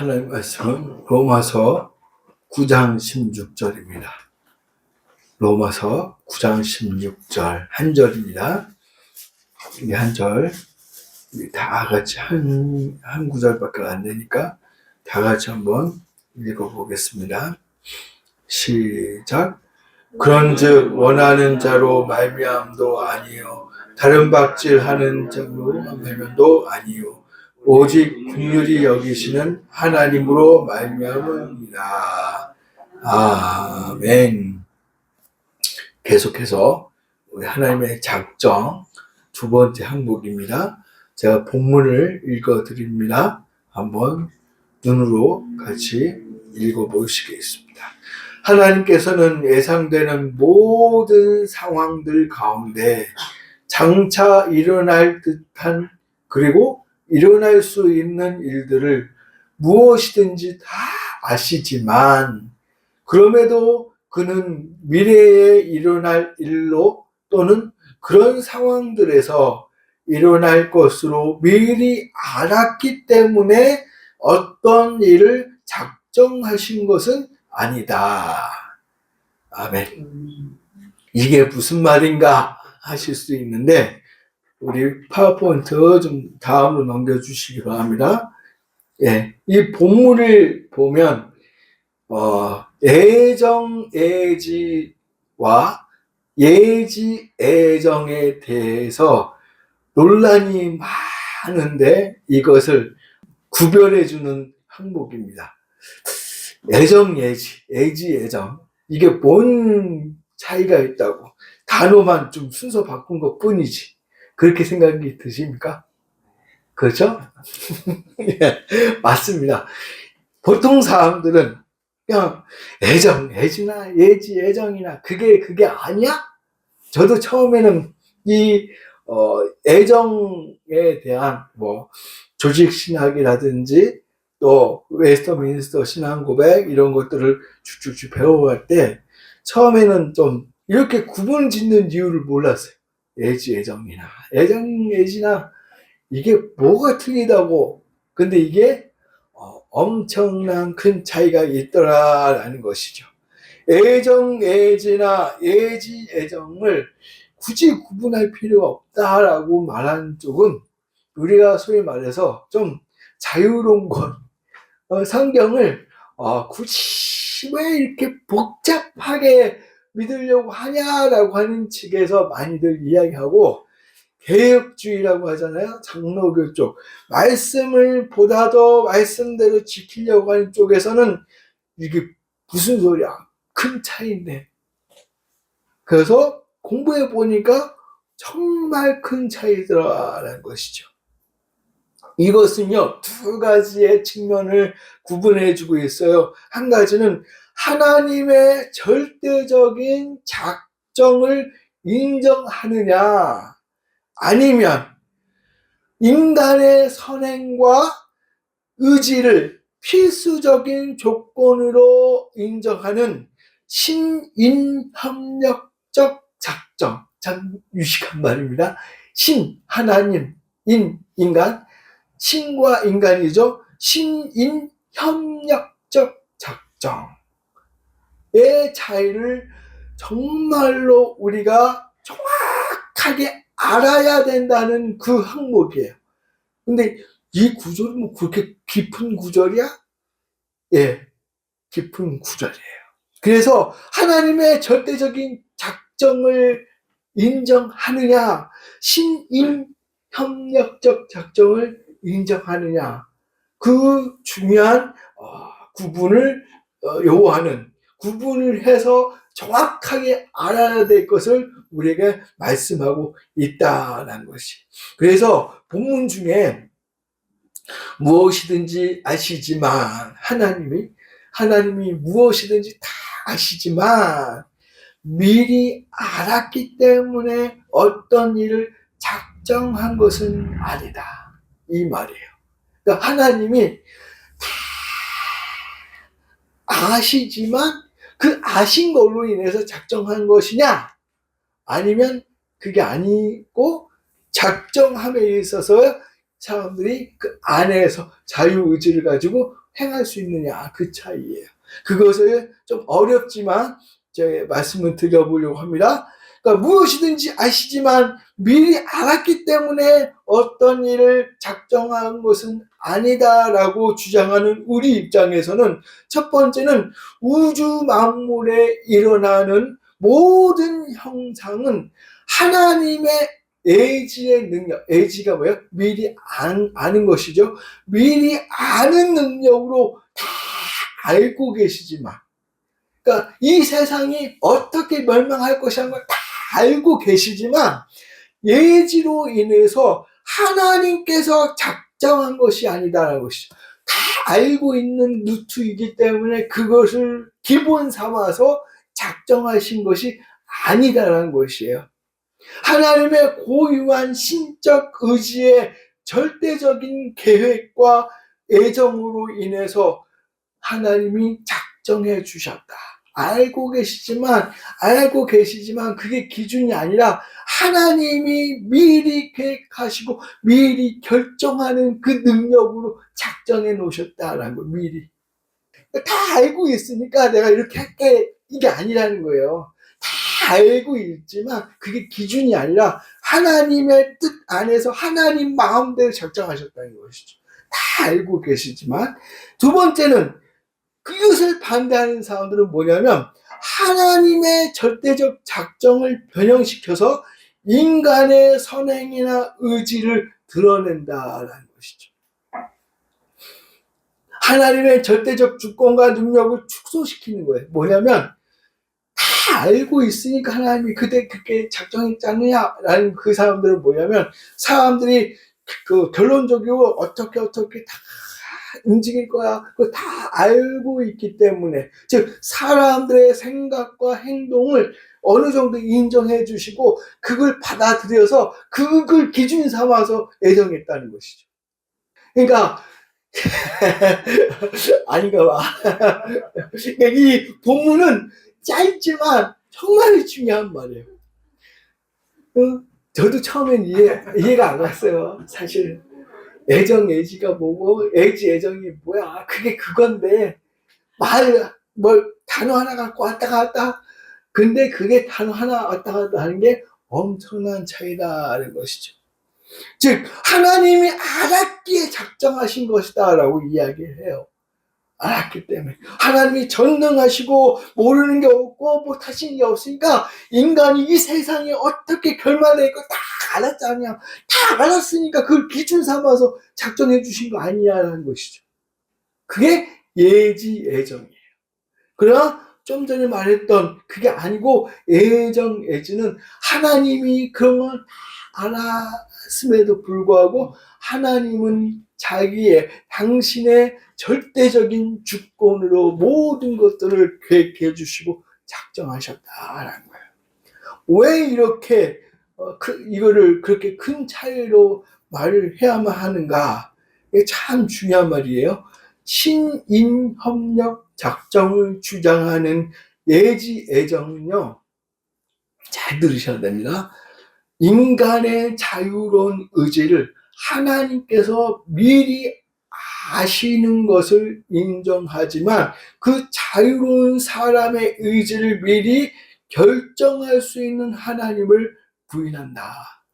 하나님 말씀은 로마서 9장 16절입니다. 로마서 9장 16절 한 절입니다. 이 한 절, 다 같이 한 구절밖에 안 되니까 다 같이 한번 읽어보겠습니다. 시작. 그런즉 원하는 자로 말미암도 아니요 다른 박질하는 자로 말미암도 아니요 오직 긍휼히 여기시는 하나님으로 말미암습니다. 아멘. 계속해서 우리 하나님의 작정 두 번째 항목입니다. 제가 본문을 읽어드립니다. 한번 눈으로 같이 읽어보시겠습니다. 하나님께서는 예상되는 모든 상황들 가운데 장차 일어날 듯한 그리고 일어날 수 있는 일들을 무엇이든지 다 아시지만 그럼에도 그는 미래에 일어날 일로 또는 그런 상황들에서 일어날 것으로 미리 알았기 때문에 어떤 일을 작정하신 것은 아니다. 아멘. 이게 무슨 말인가 하실 수 있는데 우리 파워포인트 좀 다음으로 넘겨주시기 바랍니다. 예, 이 본문을 보면 애정, 애지와 예지, 애정에 대해서 논란이 많은데 이것을 구별해주는 항목입니다. 애정, 예지, 애지, 애정. 이게 뭔 차이가 있다고. 단어만 좀 순서 바꾼 것 뿐이지. 그렇게 생각이 드십니까? 그렇죠? 예, 맞습니다. 보통 사람들은 그냥 애정, 애지나 예지, 애정이나 그게 아니야? 저도 처음에는 이 애정에 대한 조직신학이라든지 또 웨스터민스터 신앙고백 이런 것들을 쭉쭉쭉 배워갈 때 처음에는 좀 이렇게 구분 짓는 이유를 몰랐어요. 예지, 애정이나 애정, 예지나 이게 뭐가 틀리다고. 근데 이게 엄청난 큰 차이가 있더라라는 것이죠. 애정, 애지나 예지, 애정을 굳이 구분할 필요가 없다라고 말하는 쪽은 우리가 소위 말해서 좀 자유로운 것, 성경을 굳이 왜 이렇게 복잡하게 믿으려고 하냐라고 하는 측에서 많이들 이야기하고 개혁주의라고 하잖아요. 장로교 쪽. 말씀을 보다 더 말씀대로 지키려고 하는 쪽에서는 이게 무슨 소리야? 큰 차이인데. 그래서 공부해 보니까 정말 큰 차이더라라는 것이죠. 이것은요, 두 가지의 측면을 구분해 주고 있어요. 한 가지는 하나님의 절대적인 작정을 인정하느냐, 아니면 인간의 선행과 의지를 필수적인 조건으로 인정하는 신인협력적 작정. 참 유식한 말입니다. 신, 하나님, 인간, 신과 인간이죠. 신인협력적 작정의 차이를 정말로 우리가 정확하게 알아야 된다는 그 항목이에요. 근데 이 구절은 뭐 그렇게 깊은 구절이야? 예, 깊은 구절이에요. 그래서 하나님의 절대적인 작정을 인정하느냐, 신인협력적 작정을 인정하느냐, 그 중요한 구분을 요구하는, 구분을 해서 정확하게 알아야 될 것을 우리에게 말씀하고 있다는 것이. 그래서 본문 중에 무엇이든지 아시지만 하나님이 무엇이든지 다 아시지만 미리 알았기 때문에 어떤 일을 작정한 것은 아니다. 이 말이에요. 그러니까 하나님이 다 아시지만 그 아신 걸로 인해서 작정한 것이냐? 아니면 그게 아니고 작정함에 있어서 사람들이 그 안에서 자유의지를 가지고 행할 수 있느냐, 그 차이예요. 그것을 좀 어렵지만 제가 말씀을 드려보려고 합니다. 그러니까 무엇이든지 아시지만 미리 알았기 때문에 어떤 일을 작정한 것은 아니다라고 주장하는 우리 입장에서는 첫 번째는 우주 만물에 일어나는 모든 형상은 하나님의 예지의 능력, 예지가 뭐예요? 미리 아는 것이죠. 미리 아는 능력으로 다 알고 계시지만, 그러니까 이 세상이 어떻게 멸망할 것이라는 걸 다 알고 계시지만 예지로 인해서 하나님께서 작정한 것이 아니다라는 것이죠. 다 알고 있는 루트이기 때문에 그것을 기본 삼아서 작정하신 것이 아니다라는 것이에요. 하나님의 고유한 신적 의지의 절대적인 계획과 애정으로 인해서 하나님이 작정해 주셨다. 알고 계시지만 그게 기준이 아니라 하나님이 미리 계획하시고 미리 결정하는 그 능력으로 작정해 놓으셨다라는 거, 미리. 다 알고 있으니까 내가 이렇게 할게, 이게 아니라는 거예요. 다 알고 있지만 그게 기준이 아니라 하나님의 뜻 안에서 하나님 마음대로 작정하셨다는 것이죠. 다 알고 계시지만. 두 번째는 그것을 반대하는 사람들은 뭐냐면 하나님의 절대적 작정을 변형시켜서 인간의 선행이나 의지를 드러낸다라는 것이죠. 하나님의 절대적 주권과 능력을 축소시키는 거예요. 뭐냐면 다 알고 있으니까 하나님이 그때 그렇게 작정했잖냐라는 그 사람들은 뭐냐면 사람들이 그 결론적으로 어떻게 다 움직일 거야. 그거 다 알고 있기 때문에, 즉 사람들의 생각과 행동을 어느 정도 인정해 주시고 그걸 받아들여서 그걸 기준 삼아서 애정했다는 것이죠. 그러니까 아닌가 봐. 그러니까 이 본문은 짧지만 정말 중요한 말이에요. 저도 처음엔 이해가 안 갔어요. 사실 애정, 예지가 뭐고, 애정이 뭐야. 그게 그건데, 단어 하나 갖고 왔다 갔다. 근데 그게 단어 하나 왔다 갔다 하는 게 엄청난 차이다라는 것이죠. 즉, 하나님이 알았기에 작정하신 것이다 라고 이야기를 해요. 알았기 때문에. 하나님이 전능하시고 모르는 게 없고 못하시는 게 없으니까 인간이 이 세상에 어떻게 결말될 거 다 알았잖아요. 다 알았으니까 그걸 기준 삼아서 작정해 주신 거 아니냐라는 것이죠. 그게 예지, 애정이에요. 그러나 좀 전에 말했던 그게 아니고 애정, 예지는 하나님이 그런 걸 다 알았음에도 불구하고 하나님은 당신의 절대적인 주권으로 모든 것들을 계획해 주시고 작정하셨다라는 거예요. 왜 이렇게 이거를 그렇게 큰 차이로 말을 해야만 하는가? 이게 참 중요한 말이에요. 신인협력 작정을 주장하는 예지, 애정은요, 잘 들으셔야 됩니다. 인간의 자유로운 의지를 하나님께서 미리 아시는 것을 인정하지만 그 자유로운 사람의 의지를 미리 결정할 수 있는 하나님을 부인한다.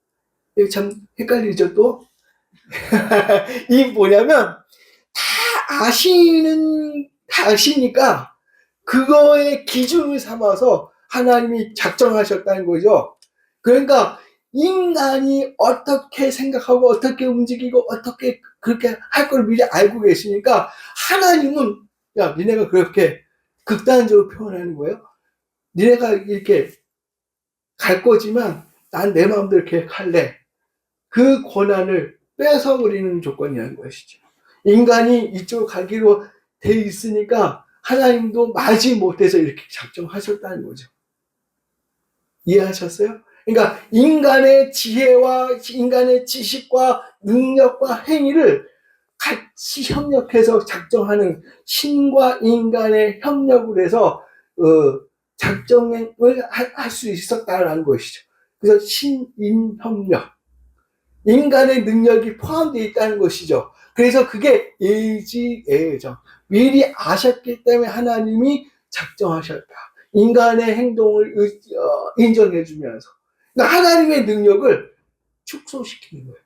이게 참 헷갈리죠, 또? 이 뭐냐면 다 아시니까 그거의 기준을 삼아서 하나님이 작정하셨다는 거죠. 그러니까 인간이 어떻게 생각하고 어떻게 움직이고 어떻게 그렇게 할 걸 미리 알고 계시니까 하나님은 야, 니네가 그렇게 극단적으로 표현하는 거예요. 니네가 이렇게 갈 거지만 난 내 마음대로 계획할래. 그 권한을 뺏어버리는 조건이라는 것이죠. 인간이 이쪽으로 가기로 돼 있으니까 하나님도 마지 못해서 이렇게 작정하셨다는 거죠. 이해하셨어요? 그러니까 인간의 지혜와 인간의 지식과 능력과 행위를 같이 협력해서 작정하는 신과 인간의 협력을 해서 작정을 할 수 있었다는 것이죠. 그래서 신인협력. 인간의 능력이 포함되어 있다는 것이죠. 그래서 그게 예지애정. 미리 아셨기 때문에 하나님이 작정하셨다. 인간의 행동을 인정해주면서. 그러니까 하나님의 능력을 축소시키는 거예요.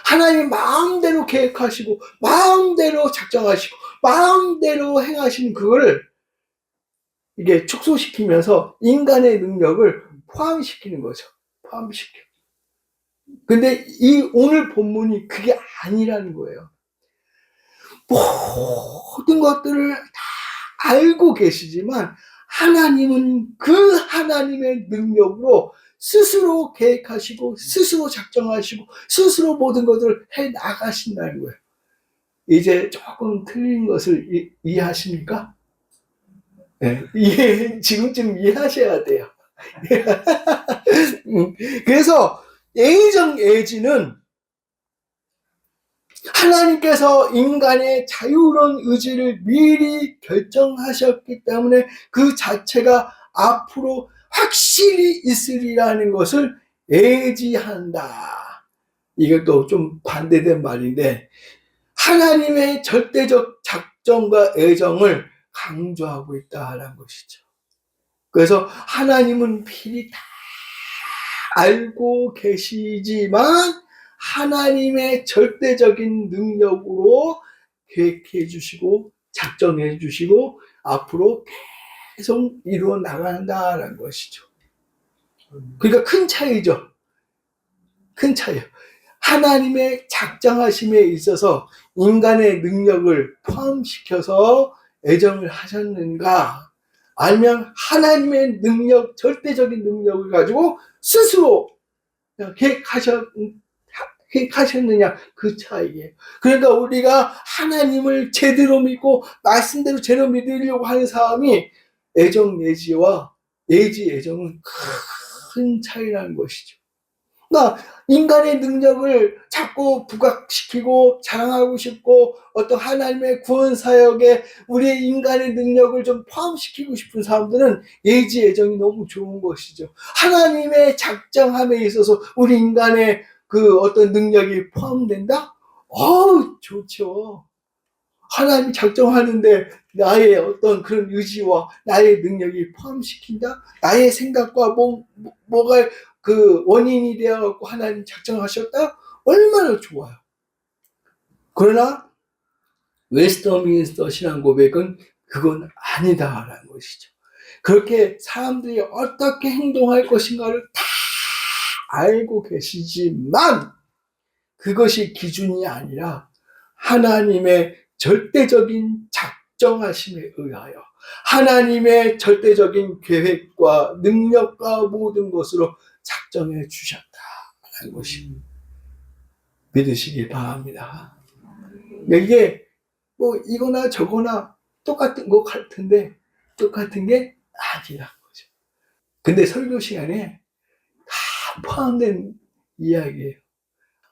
하나님 마음대로 계획하시고 마음대로 작정하시고 마음대로 행하시는 그거를 이게 축소시키면서 인간의 능력을 포함시키는 거죠. 포함시켜. 근데 이 오늘 본문이 그게 아니라는 거예요. 모든 것들을 다 알고 계시지만 하나님은 그 하나님의 능력으로 스스로 계획하시고 스스로 작정하시고 스스로 모든 것을 해 나가신다는 거예요. 이제 조금 틀린 것을 이해하십니까? 네, 지금쯤 이해하셔야 돼요. 그래서 예정예지는 하나님께서 인간의 자유로운 의지를 미리 결정하셨기 때문에 그 자체가 앞으로 확실히 있으리라는 것을 예지한다. 이것도 좀 반대된 말인데 하나님의 절대적 작정과 애정을 강조하고 있다는 것이죠. 그래서 하나님은 미리 다 알고 계시지만 하나님의 절대적인 능력으로 계획해 주시고 작정해 주시고 앞으로 계속 이루어 나간다는 것이죠. 그러니까 큰 차이죠. 큰 차이요. 하나님의 작정하심에 있어서 인간의 능력을 포함시켜서 애정을 하셨는가? 아니면 하나님의 능력, 절대적인 능력을 가지고 스스로 계획하셨느냐? 그 차이예요. 그러니까 우리가 하나님을 제대로 믿고 말씀대로 제대로 믿으려고 하는 사람이 애정 예지와 예지 애정은 큰 차이라는 것이죠. 그러니까 인간의 능력을 자꾸 부각시키고 자랑하고 싶고 어떤 하나님의 구원 사역에 우리의 인간의 능력을 좀 포함시키고 싶은 사람들은 예지 애정이 너무 좋은 것이죠. 하나님의 작정함에 있어서 우리 인간의 그 어떤 능력이 포함된다? 좋죠. 하나님이 작정하는데 나의 어떤 그런 의지와 나의 능력이 포함시킨다? 나의 생각과 뭐가 그 원인이 되어갖고 하나님 작정하셨다? 얼마나 좋아요. 그러나 웨스터민스터 신앙 고백은 그건 아니다라는 것이죠. 그렇게 사람들이 어떻게 행동할 것인가를 다 알고 계시지만 그것이 기준이 아니라 하나님의 절대적인 작정하심에 의하여 하나님의 절대적인 계획과 능력과 모든 것으로 작정해 주셨다라는 것이 믿으시기 바랍니다. 이게 뭐 이거나 저거나 똑같은 것 같은데 똑같은 게 아니라는 거죠. 근데 설교 시간에 다 포함된 이야기예요.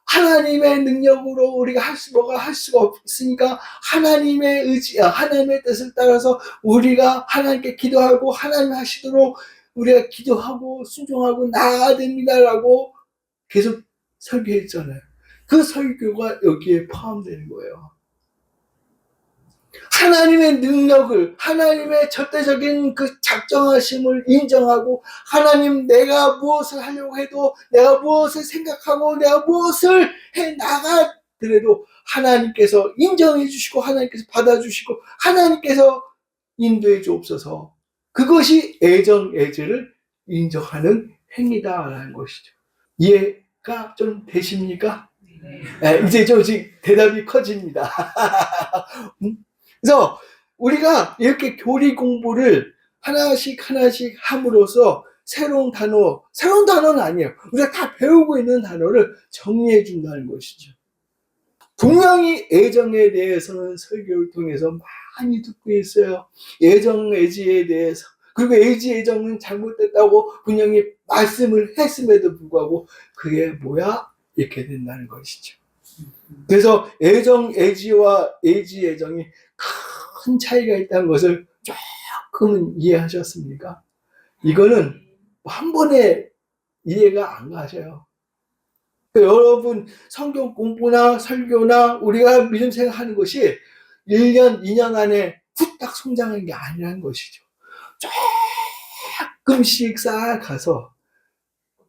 하나님의 능력으로 우리가 뭐가 할 수가 없으니까 하나님의 의지, 하나님의 뜻을 따라서 우리가 하나님께 기도하고 하나님 하시도록 우리가 기도하고 순종하고 나아가야 됩니다라고 계속 설교했잖아요. 그 설교가 여기에 포함되는 거예요. 하나님의 능력을, 하나님의 절대적인 그 작정하심을 인정하고 하나님 내가 무엇을 하려고 해도 내가 무엇을 생각하고 내가 무엇을 해 나가더라도 하나님께서 인정해 주시고 하나님께서 받아주시고 하나님께서 인도해 주옵소서. 그것이 애정, 애지를 인정하는 행위다라는 것이죠. 이해가 좀 되십니까? 네, 이제 좀 대답이 커집니다. 그래서 우리가 이렇게 교리 공부를 하나씩 함으로써 새로운 단어는 아니에요. 우리가 다 배우고 있는 단어를 정리해 준다는 것이죠. 분명히 애정에 대해서는 설교를 통해서 많이 듣고 있어요. 애정, 애지에 대해서. 그리고 애지, 애정은 잘못됐다고 분명히 말씀을 했음에도 불구하고 그게 뭐야? 이렇게 된다는 것이죠. 그래서 애정, 애지와 애지, 애정이 큰 차이가 있다는 것을 조금은 여러분 성경 공부나 설교나 우리가 믿음 생활하는 것이 1년, 2년 안에 후딱 성장한 게 아니라는 것이죠. 조금씩 쌓아가서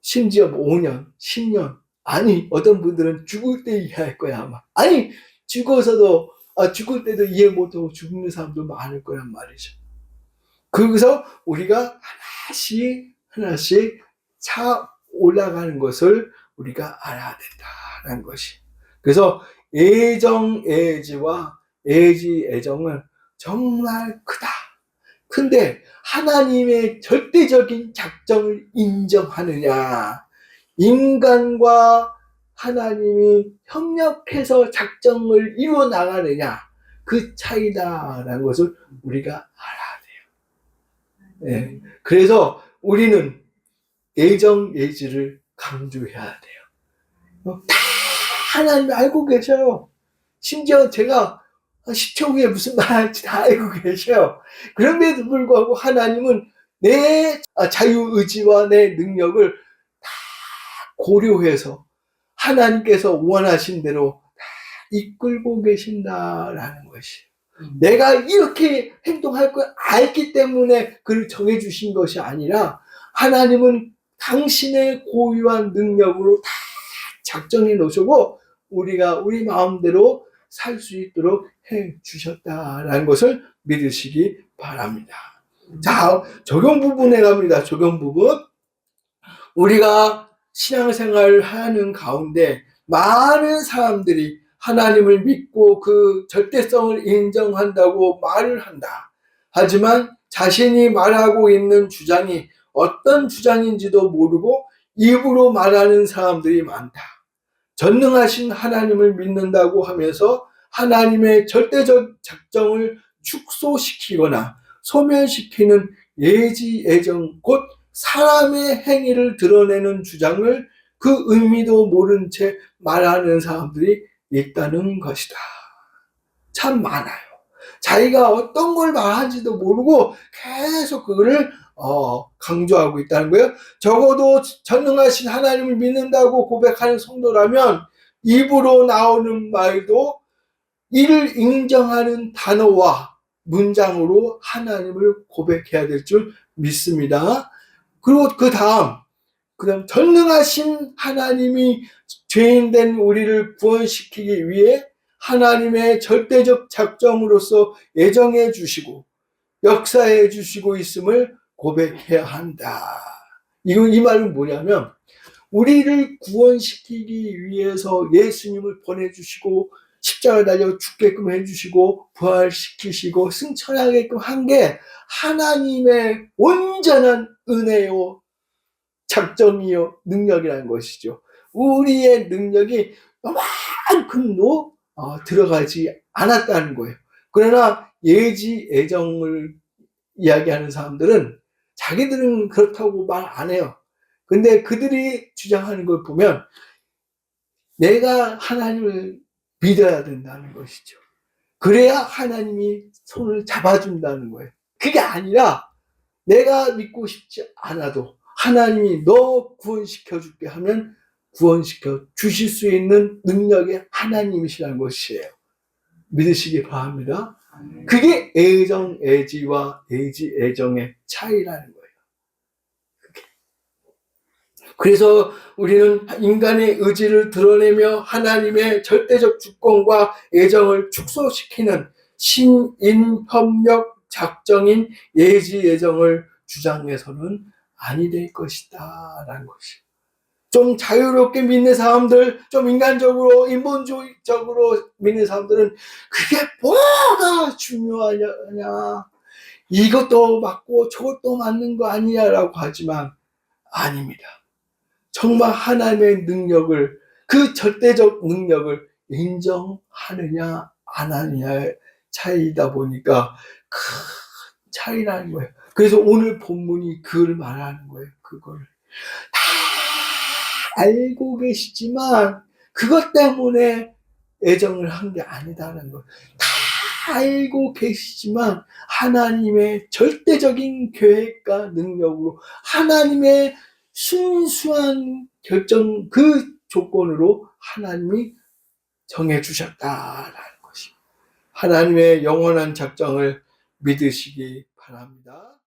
심지어 5년, 10년, 아니 어떤 분들은 죽을 때 이해할 거야 아마. 아니 죽어서도 죽을 때도 이해 못하고 죽는 사람도 많을 거란 말이죠. 그래서 우리가 하나씩 차 올라가는 것을 우리가 알아야 된다는 것이. 그래서 애지와 애정은 정말 크다. 근데 하나님의 절대적인 작정을 인정하느냐, 인간과 하나님이 협력해서 작정을 이루어 나가느냐, 그 차이다라는 것을 우리가 알아야 돼요. 네. 그래서 우리는 애지를 강조해야 돼요. 다 하나님 알고 계셔요. 심지어 제가 10초 후에 무슨 말 할지 다 알고 계셔요. 그런데도 불구하고 하나님은 내 자유의지와 내 능력을 다 고려해서 하나님께서 원하신 대로 다 이끌고 계신다라는 것이. 내가 이렇게 행동할 걸 알기 때문에 그를 정해주신 것이 아니라 하나님은 당신의 고유한 능력으로 다 작정해 놓으시고 우리가 우리 마음대로 살 수 있도록 해 주셨다라는 것을 믿으시기 바랍니다. 자, 적용 부분에 갑니다. 적용 부분. 우리가 신앙생활을 하는 가운데 많은 사람들이 하나님을 믿고 그 절대성을 인정한다고 말을 한다. 하지만 자신이 말하고 있는 주장이 어떤 주장인지도 모르고 입으로 말하는 사람들이 많다. 전능하신 하나님을 믿는다고 하면서 하나님의 절대적 작정을 축소시키거나 소멸시키는 애정, 곧 사람의 행위를 드러내는 주장을 그 의미도 모른 채 말하는 사람들이 있다는 것이다. 참 많아요. 자기가 어떤 걸 말하는지도 모르고 계속 그거를 강조하고 있다는 거예요. 적어도 전능하신 하나님을 믿는다고 고백하는 성도라면 입으로 나오는 말도 이를 인정하는 단어와 문장으로 하나님을 고백해야 될 줄 믿습니다. 그리고 그 다음 전능하신 하나님이 죄인된 우리를 구원시키기 위해 하나님의 절대적 작정으로서 애정해 주시고 역사해 주시고 있음을 고백해야 한다. 이 말은 뭐냐면 우리를 구원시키기 위해서 예수님을 보내주시고 십자가 달려 죽게끔 해주시고 부활시키시고 승천하게끔 한 게 하나님의 온전한 은혜요 작정이요 능력이라는 것이죠. 우리의 능력이 요만큼도 들어가지 않았다는 거예요. 그러나 애정을 이야기하는 사람들은 자기들은 그렇다고 말 안 해요. 근데 그들이 주장하는 걸 보면 내가 하나님을 믿어야 된다는 것이죠. 그래야 하나님이 손을 잡아준다는 거예요. 그게 아니라 내가 믿고 싶지 않아도 하나님이 너 구원시켜 줄게 하면 구원시켜 주실 수 있는 능력의 하나님이시라는 것이에요. 믿으시기 바랍니다. 그게 애지와 애정의 차이라는 거예요. 그래서 우리는 인간의 의지를 드러내며 하나님의 절대적 주권과 애정을 축소시키는 신인협력 작정인 애정을 주장해서는 아니 될 것이다 라는 것이. 좀 자유롭게 믿는 사람들, 좀 인간적으로 인본주의적으로 믿는 사람들은 그게 뭐가 중요하냐, 이것도 맞고 저것도 맞는 거 아니냐라고 하지만 아닙니다. 정말 하나님의 능력을, 그 절대적 능력을 인정하느냐 안 하느냐의 차이다 보니까 큰 차이라는 거예요. 그래서 오늘 본문이 그걸 말하는 거예요. 그걸 다 알고 계시지만 그것 때문에 애정을 한 게 아니다는 거. 다 알고 계시지만 하나님의 절대적인 계획과 능력으로 하나님의 순수한 결정, 그 조건으로 하나님이 정해주셨다라는 것입니다. 하나님의 영원한 작정을 믿으시기 바랍니다.